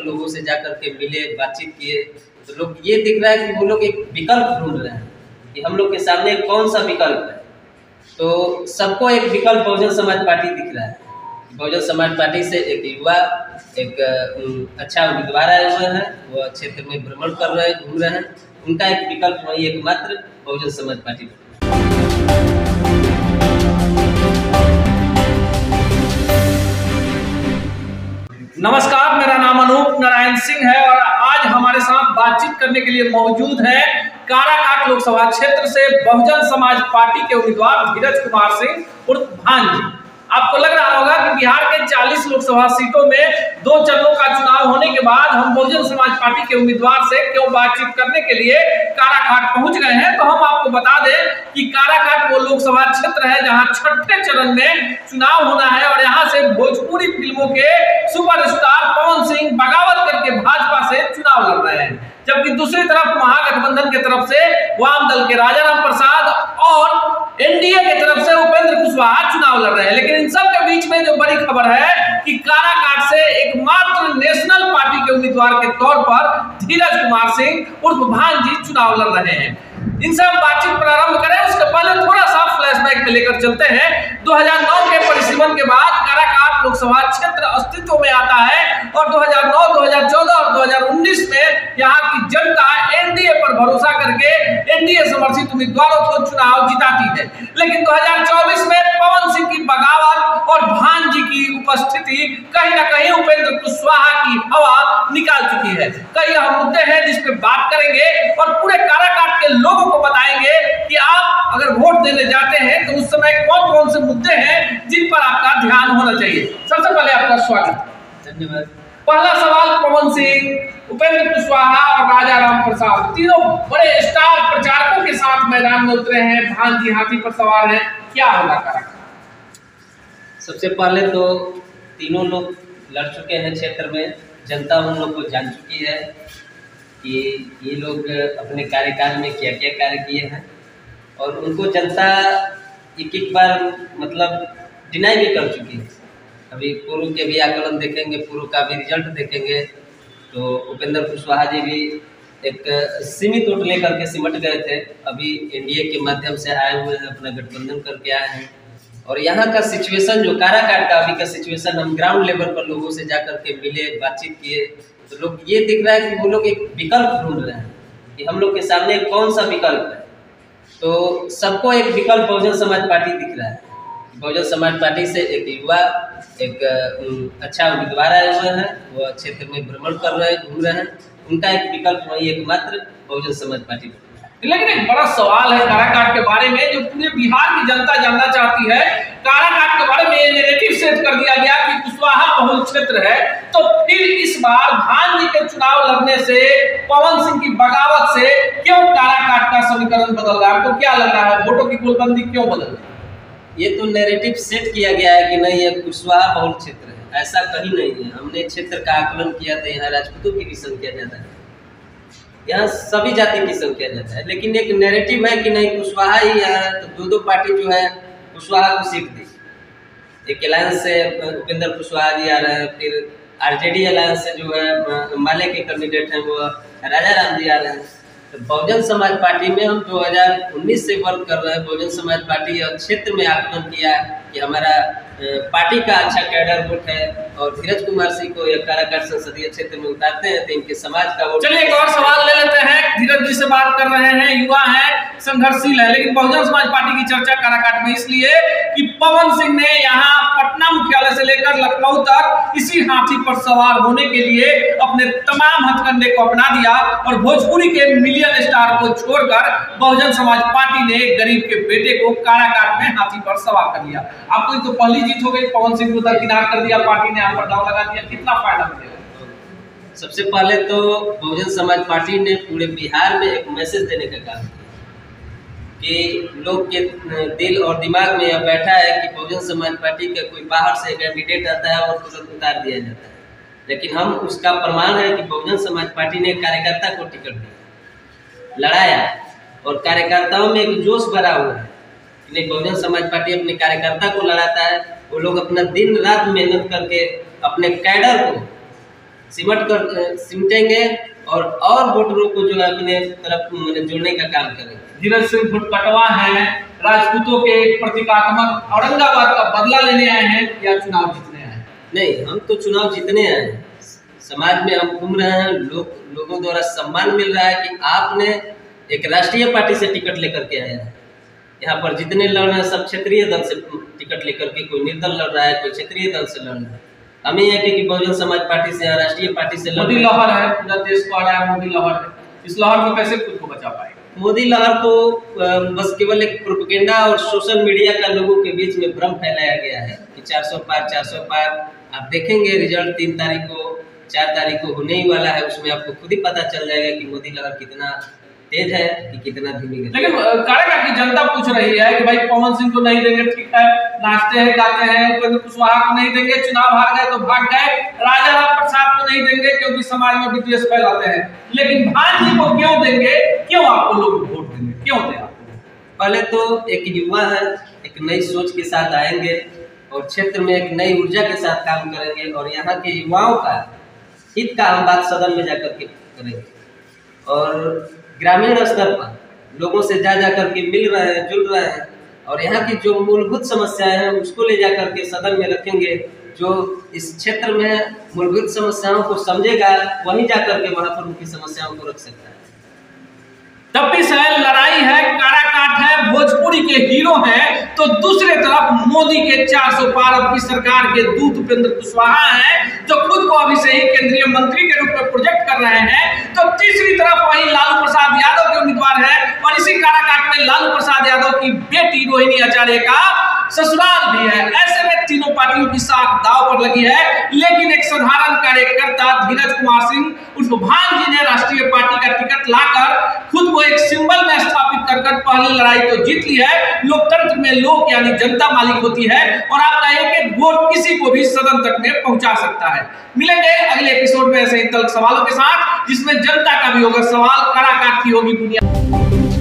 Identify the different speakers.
Speaker 1: लोगों से जाकर के मिले, बातचीत किए, तो लोग ये दिख रहा है कि वो लोग एक विकल्प ढूंढ रहे हैं कि हम लोग के सामने कौन सा विकल्प है। तो सबको एक विकल्प बहुजन समाज पार्टी दिख रहा है। बहुजन समाज पार्टी से एक युवा, एक अच्छा उम्मीदवार आए हुए हैं, वो क्षेत्र में भ्रमण कर रहे हैं, घूम रहे हैं। उनका एक विकल्प वही एकमात्र बहुजन समाज पार्टी।
Speaker 2: नमस्कार, मेरा नाम अनूप नारायण सिंह है और आज हमारे साथ बातचीत करने के लिए मौजूद है काराकाट लोकसभा क्षेत्र से बहुजन समाज पार्टी के उम्मीदवार धीरज कुमार सिंह उर्फ भांजी। आपको लग रहा होगा कि बिहार के 40 लोकसभा सीटों में 2 चरणों का चुनाव होने के बाद हम बहुजन समाज पार्टी के उम्मीदवार से क्यों बातचीत करने के लिए काराकाट पहुंच गए हैं। तो हम आपको बता दें कि काराकाट वो लोकसभा क्षेत्र है जहां 6ठे चरण में चुनाव होना है और यहाँ से भोजपुरी फिल्मों के सुपरस्टार पवन सिंह बगावत करके भाजपा से चुनाव लड़ रहे हैं, जबकि दूसरी तरफ महागठबंधन की तरफ से वाम दल के राजाराम प्रसाद और एनडीए की तरफ से उपेंद्र कुशवाहा चुनाव लड़ रहे हैं। लेकिन इन सब के बीच में जो बड़ी खबर है कि काराकाट से एकमात्र नेशनल पार्टी के उम्मीदवार के तौर पर धीरज कुमार सिंह उर्फ भांजी चुनाव लड़ रहे हैं। इनसे हम बातचीत प्रारंभ करें उसके पहले थोड़ा सा फ्लैशबैक में लेकर चलते हैं। 2009 के परिसीमन के बाद काराकाट लोकसभा क्षेत्र अस्तित्व में आता है और 2009, 2014 और 2019 में यहाँ की जनता एनडीए पर भरोसा करके एनडीए समर्थित उम्मीदवारों को चुनाव जिताती है। लेकिन 2024 में पवन सिंह की बगावत और भांजी की उपस्थिति कहीं ना कहीं उपेंद्र कुशवाहा की हवा निकाल चुकी है। कई अहम मुद्दे हैं जिस पे बात करेंगे और पूरे काराकाट के लोगों को बताएंगे कि आप अगर वोट देने जाते हैं तो उस समय कौन कौन से मुद्दे हैं जिन पर आपका ध्यान होना चाहिए। सबसे पहले आपका स्वागत।
Speaker 1: धन्यवाद।
Speaker 2: पहला सवाल, पवन सिंह, उपेंद्र कुशवाहा और राजाराम प्रसाद तीनों बड़े स्टार प्रचारकों के साथ मैदान में उतरे हैं, भांजी हाथी पर सवार है, क्या होगा काराकाट?
Speaker 1: सबसे पहले तो तीनों लोग लड़ चुके हैं क्षेत्र में, जनता उन लोग को जान चुकी है कि ये लोग अपने कार्यकाल में क्या क्या कार्य किए हैं और उनको जनता एक बार मतलब डिनाई भी कर चुकी है। अभी पूर्व के भी आकलन देखेंगे, पूर्व का भी रिजल्ट देखेंगे तो उपेंद्र कुशवाहा जी भी एक सीमित वोट लेकर के सिमट गए थे। अभी एनडीए के माध्यम से आए हुए हैं, अपना गठबंधन करके आए हैं। और यहाँ का सिचुएशन जो काराकाट का अभी का सिचुएशन, हम ग्राउंड लेवल पर लोगों से जाकर के मिले, बातचीत किए, तो लोग ये दिख रहा है कि वो लोग एक विकल्प ढूंढ रहे हैं कि हम लोग के सामने कौन सा विकल्प है। तो सबको एक विकल्प बहुजन समाज पार्टी दिख रहा है। बहुजन समाज पार्टी से एक युवा, एक अच्छा उम्मीदवार आए हुए हैं, वो क्षेत्र में भ्रमण कर रहे हैं, घूम रहे हैं। उनका एक विकल्प वही एकमात्र बहुजन समाज पार्टी।
Speaker 2: लेकिन एक बड़ा सवाल है काराकाट के बारे में जो पूरे बिहार की जनता जानना चाहती है। काराकाट के बारे में ये नैरेटिव सेट कर दिया गया कि कुशवाहा बहुल क्षेत्र है, तो फिर इस बार भांजी के चुनाव लड़ने से, पवन सिंह की बगावत से क्यों काराकाट का समीकरण बदल रहा है? आपको क्या लग रहा है, वोटों की गोलबंदी क्यों बदल रही है?
Speaker 1: ये तो नैरेटिव सेट किया गया है कि नहीं ये कुशवाहा बहुल क्षेत्र है, ऐसा कहीं नहीं है। हमने क्षेत्र का आकलन किया था, यहाँ राजपूतों की भी संख्या ज्यादा है, यहाँ सभी जाति की संख्या ज्यादा है। लेकिन एक नैरेटिव है कि नहीं कुशवाहा ही है, तो दो पार्टी जो है कुशवाहा को सीट दी। एक अलायंस से उपेंद्र कुशवाहा जी आ रहे हैं, फिर आरजेडी अलायंस से जो है माले के कैंडिडेट हैं वो राजाराम जी आ रहे हैं। तो बहुजन समाज पार्टी में हम 2019 से वर्क कर रहे हैं। बहुजन समाज पार्टी और क्षेत्र में आकलन किया कि हमारा पार्टी का अच्छा कैडर वोट है और धीरज कुमार सिंह को काराकाट संसदीय क्षेत्र में उतारते हैं तो इनके समाज का वोट।
Speaker 2: चलिए एक और सवाल ले लेते हैं। धीरज जी से बात कर रहे हैं, युवा है, संघर्षशील है, लेकिन बहुजन समाज पार्टी की चर्चा काराकाट में इसलिए कि पवन सिंह ने यहाँ पटना मुख्यालय से लेकर लखनऊ तक इसी हाथी पर सवार होने के लिए अपने तमाम हथकंडे को अपना दिया और भोजपुरी के मिलियन स्टार को छोड़कर बहुजन समाज पार्टी ने गरीब के बेटे को काराकाट में हाथी पर सवार कर लिया। आपको तो पहली जीत हो गई, पवन सिंह को दरकिनार कर दिया, पार्टी ने आप पर दांव लगा दिया, कितना फायदा मिलेगा?
Speaker 1: सबसे पहले तो बहुजन समाज पार्टी ने पूरे बिहार में एक मैसेज देने का काम किया कि लोग के दिल और दिमाग में यह बैठा है कि बहुजन समाज पार्टी का कोई बाहर से कैंडिडेट आता है और तुरंत उतार दिया जाता है। लेकिन हम उसका प्रमाण है कि बहुजन समाज पार्टी ने कार्यकर्ता को टिकट दिया, लड़ाया और कार्यकर्ताओं में एक जोश भरा हुआ है। बहुजन समाज पार्टी अपने कार्यकर्ता को लड़ाता है, वो लोग अपना दिन रात मेहनत करके अपने कैडर को सिमटेंगे और वोटरों को जो है अपने तरफ जोड़ने का काम करेंगे।
Speaker 2: धीरज सिंह भुटकटवा हैं, राजपूतों के प्रतीकात्मक औरंगाबाद का बदला लेने आए हैं या चुनाव जीतने आए हैं?
Speaker 1: नहीं, हम तो चुनाव जीतने आए हैं। समाज में हम घूम रहे हैं, लोगों द्वारा सम्मान मिल रहा है कि आपने एक राष्ट्रीय पार्टी से टिकट लेकर के आया है। यहाँ पर जितने लड़ रहे हैं सब क्षेत्रीय दल से टिकट लेकर के, कोई निर्दल लड़ रहा है, कोई क्षेत्रीय दल से लड़ रहा है। हमें यह कि बहुजन समाज पार्टी से, राष्ट्रीय पार्टी से
Speaker 2: मोदी लहर है, पूरा देश को आ रहा है मोदी लहर है। इस लहर को कैसे खुद को बचा पाएंगे?
Speaker 1: मोदी लहर तो बस केवल एक प्रोपेगेंडा और सोशल मीडिया का लोगों के बीच में भ्रम फैलाया गया है कि 400 पार। आप देखेंगे रिजल्ट 3 तारीख को 4 तारीख को होने ही वाला है, उसमें आपको खुद ही पता चल जाएगा कि मोदी लहर कितना तेज है कि कितना धीमी है।
Speaker 2: लेकिन काराकाट की जनता पूछ रही है कि भाई पवन सिंह को नहीं देंगे, ठीक है, नाचते हैं गाते हैं, उपेंद्र कुशवाहा को नहीं देंगे, चुनाव हार गए तो भाग गए, राजा राम प्रसाद को नहीं देंगे क्योंकि समाज में विद्वेष फैलाते हैं, लेकिन भांजी को क्यों देंगे? क्यों आपको लोग वोट देंगे? क्यों दें आपको?
Speaker 1: पहले तो एक युवा है, एक नई सोच के साथ आएंगे और क्षेत्र में एक नई ऊर्जा के साथ काम करेंगे और यहाँ के युवाओं का हित का हम बात सदन में जाकर के करेंगे और ग्रामीण स्तर पर लोगों से जा करके मिल रहे हैं, जुड़ रहे हैं और यहाँ की जो मूलभूत समस्याएं हैं उसको ले जाकर के सदन में रखेंगे। जो इस क्षेत्र में मूलभूत समस्याओं को समझेगा वही जाकर के वहां पर उनकी समस्याओं को रख सकता है।
Speaker 2: तपिश है, लड़ाई है, काराकाट है, भोजपुरी के हीरो हैं, तो दूसरे तरफ मोदी के 400 पार अब की सरकार के दूत उपेंद्र कुशवाहा हैं जो खुद को अभी से ही केंद्रीय मंत्री के रूप में प्रोजेक्ट कर रहे हैं। तो तीसरी तरफ वही लालू प्रसाद यादव के उम्मीदवार है और इसी काराकाट में लालू प्रसाद यादव की बेटी रोहिणी आचार्य का ससुराल भी है। ऐसे में तीनों पार्टियों की साख दांव पर लगी है, लेकिन एक साधारण कार्यकर्ता धीरज कुमार सिंह उर्फ भांजी ने राष्ट्रीय पार्टी का टिकट लाकर खुद को एक सिंबल में स्थापित कर पहली लड़ाई तो जीत ली है। लोकतंत्र में लोग यानी जनता मालिक होती है और आपका एक वोट किसी को भी सदन तक में पहुंचा सकता है। मिलेंगे अगले एपिसोड में ऐसे ही तल्ख सवालों के साथ जिसमें जनता का भी होगा सवाल, काराकाट की होगी दुनिया।